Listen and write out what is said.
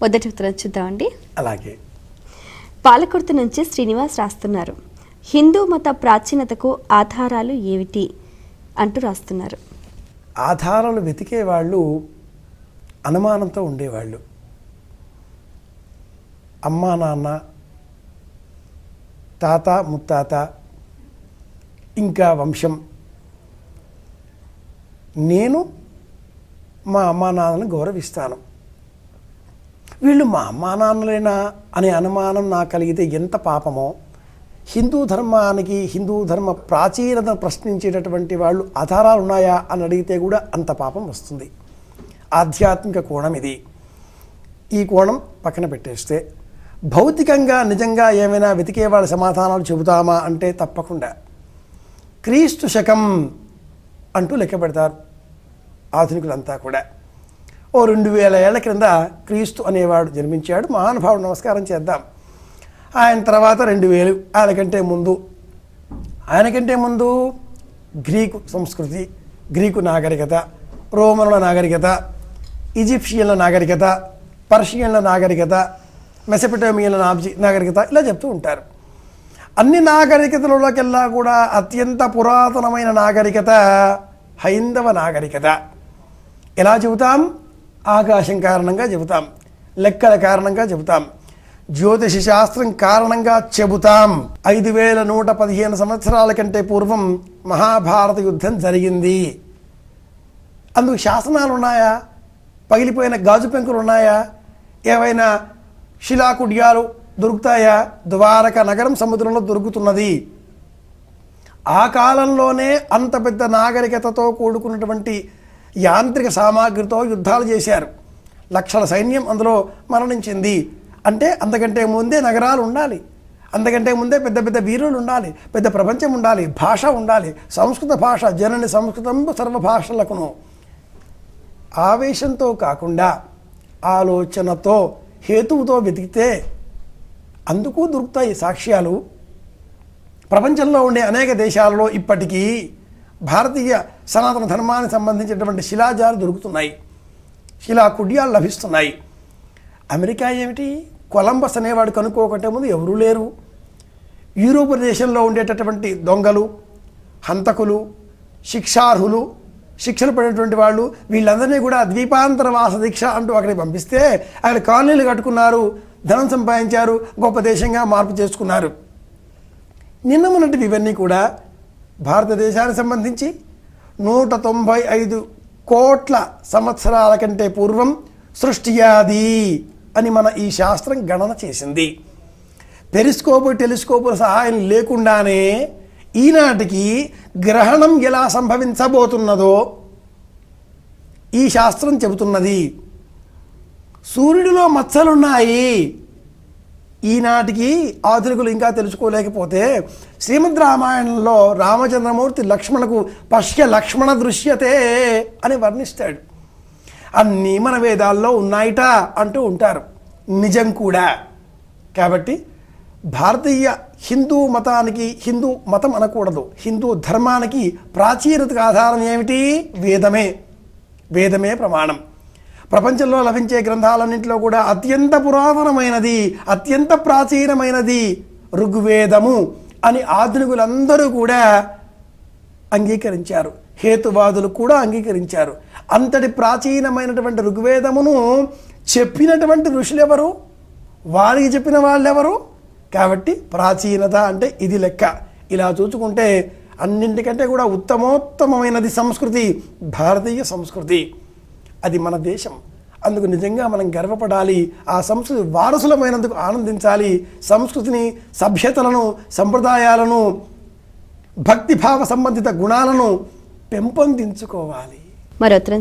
మొదటి ఉత్తరం చూద్దామండి. అలాగే పాలకుర్తి నుంచి శ్రీనివాస్ రాస్తున్నారు. హిందూ మత ప్రాచీనతకు ఆధారాలు ఏమిటి అంటూ రాస్తున్నారు. ఆధారాలు వెతికే వాళ్ళు అనుమానంతో ఉండేవాళ్ళు. అమ్మా నాన్న, తాత ముత్తాత, ఇంకా వంశం, నేను మా అమ్మా నాన్నలను గౌరవిస్తాను, వీళ్ళు మా అమ్మా నాన్నలేనా అనే అనుమానం నాకు కలిగితే ఎంత పాపమో. హిందూ ధర్మానికి, హిందూ ధర్మ ప్రాచీనతను ప్రశ్నించేటటువంటి వాళ్ళు ఆధారాలు ఉన్నాయా అని అడిగితే కూడా అంత పాపం వస్తుంది. ఆధ్యాత్మిక కోణం ఇది. ఈ కోణం పక్కన పెట్టేస్తే భౌతికంగా నిజంగా ఏమైనా వెతికే వాళ్ళ సమాధానాలు చెబుతామా అంటే తప్పకుండా. క్రీస్తు శకం అంటూ లెక్క పెడతారు ఆధునికులంతా కూడా. ఓ 2000 ఏళ్ల క్రింద క్రీస్తు అనేవాడు జన్మించాడు. మహానుభావుడు, నమస్కారం చేద్దాం. ఆయన తర్వాత 2000, ఆయనకంటే ముందు గ్రీకు సంస్కృతి, గ్రీకు నాగరికత, రోమనుల నాగరికత, ఈజిప్షియన్ల నాగరికత, పర్షియన్ల నాగరికత, మెసొపొటేమియన్ల నాగరికత, ఇలా చెప్తూ ఉంటారు. అన్ని నాగరికతలలోకెల్లా కూడా అత్యంత పురాతనమైన నాగరికత హైందవ నాగరికత. ఎలా చెబుతాం? ఆకాశం కారణంగా చెబుతాం, లెక్కల కారణంగా చెబుతాం, జ్యోతిష శాస్త్రం కారణంగా చెబుతాం. 5115 సంవత్సరాల కంటే పూర్వం మహాభారత యుద్ధం జరిగింది. అందుకు శాసనాలు ఉన్నాయా? పగిలిపోయిన గాజు పెంకులు ఉన్నాయా? ఏవైనా శిలాకుడ్యాలు దొరుకుతాయా? ద్వారక నగరం సముద్రంలో దొరుకుతున్నది. ఆ కాలంలోనే అంత పెద్ద నాగరికతతో కూడుకున్నటువంటి యాంత్రిక సామాగ్రితో యుద్ధాలు చేశారు. లక్షల సైన్యం అందులో మరణించింది. అంటే అంతకంటే ముందే నగరాలు ఉండాలి, అంతకంటే ముందే పెద్ద పెద్ద వీరులు ఉండాలి, పెద్ద ప్రపంచం ఉండాలి, భాష ఉండాలి, సంస్కృత భాష, జనని సంస్కృతం సర్వభాషలకును. ఆవేశంతో కాకుండా ఆలోచనతో, హేతువుతో వెతికితే అందుకు దొరుకుతాయి సాక్ష్యాలు. ప్రపంచంలో ఉండే అనేక దేశాలలో ఇప్పటికీ భారతీయ సనాతన ధర్మానికి సంబంధించినటువంటి శిలాజాలు దొరుకుతున్నాయి, శిలా కుడ్యాలు లభిస్తున్నాయి. అమెరికా ఏమిటి? కొలంబస్ అనేవాడు కనుక్కోకంటే ముందు ఎవరూ లేరు. యూరోప్ దేశంలో ఉండేటటువంటి దొంగలు, హంతకులు, శిక్షార్హులు, శిక్షలు పడేటువంటి వాళ్ళు, వీళ్ళందరినీ కూడా ద్వీపాంతరవాస దీక్ష అంటూ అక్కడికి పంపిస్తే అక్కడ కాలనీలు కట్టుకున్నారు, ధనం సంపాదించారు, గొప్ప దేశంగా మార్పు చేసుకున్నారు. నిన్న మొన్నటివి ఇవన్నీ కూడా భారతదేశానికి సంబంధించి 195 కోట్ల సంవత్సరాల కంటే పూర్వం సృష్టియాది అని మన ఈ శాస్త్రం గణన చేసింది. పెరిస్కోపు, టెలిస్కోపుల సహాయం లేకుండానే ఈనాటికి గ్రహణం ఎలా సంభవించబోతున్నదో ఈ శాస్త్రం చెబుతున్నది. సూర్యుడిలో మచ్చలున్నాయి. ఈనాటికి ఆధునికులు ఇంకా తెలుసుకోలేకపోతే శ్రీమద్ రామాయణంలో రామచంద్రమూర్తి లక్ష్మణకు పశ్య లక్ష్మణ దృశ్యతే అని వర్ణిస్తాడు. అన్నీ మన వేదాల్లో ఉన్నాయిట అంటూ ఉంటారు. నిజం కూడా. కాబట్టి భారతీయ హిందూ మతానికి, హిందూ మతం అనకూడదు, హిందూ ధర్మానికి ప్రాచీనతకు ఆధారం ఏమిటి? వేదమే. వేదమే ప్రమాణం. ప్రపంచంలో లభించే గ్రంథాలన్నింటిలో కూడా అత్యంత పురాతనమైనది, అత్యంత ప్రాచీనమైనది ఋగ్వేదము అని ఆధునికులందరూ కూడా అంగీకరించారు. హేతువాదులు కూడా అంగీకరించారు. అంతటి ప్రాచీనమైనటువంటి ఋగ్వేదమును చెప్పినటువంటి ఋషులు ఎవరు? వారికి చెప్పిన వాళ్ళెవరు? కాబట్టి ప్రాచీనత అంటే ఇది లెక్క. ఇలా చూసుకుంటే అన్నింటికంటే కూడా ఉత్తమోత్తమైనది సంస్కృతి భారతీయ సంస్కృతి. అది మన దేశం. అందుకు నిజంగా మనం గర్వపడాలి. ఆ సంస్కృతి వారసులమైనందుకు ఆనందించాలి. సంస్కృతిని, సభ్యతలను, సంప్రదాయాలను, భక్తిభావ సంబంధిత గుణాలను పెంపొందించుకోవాలి. మరో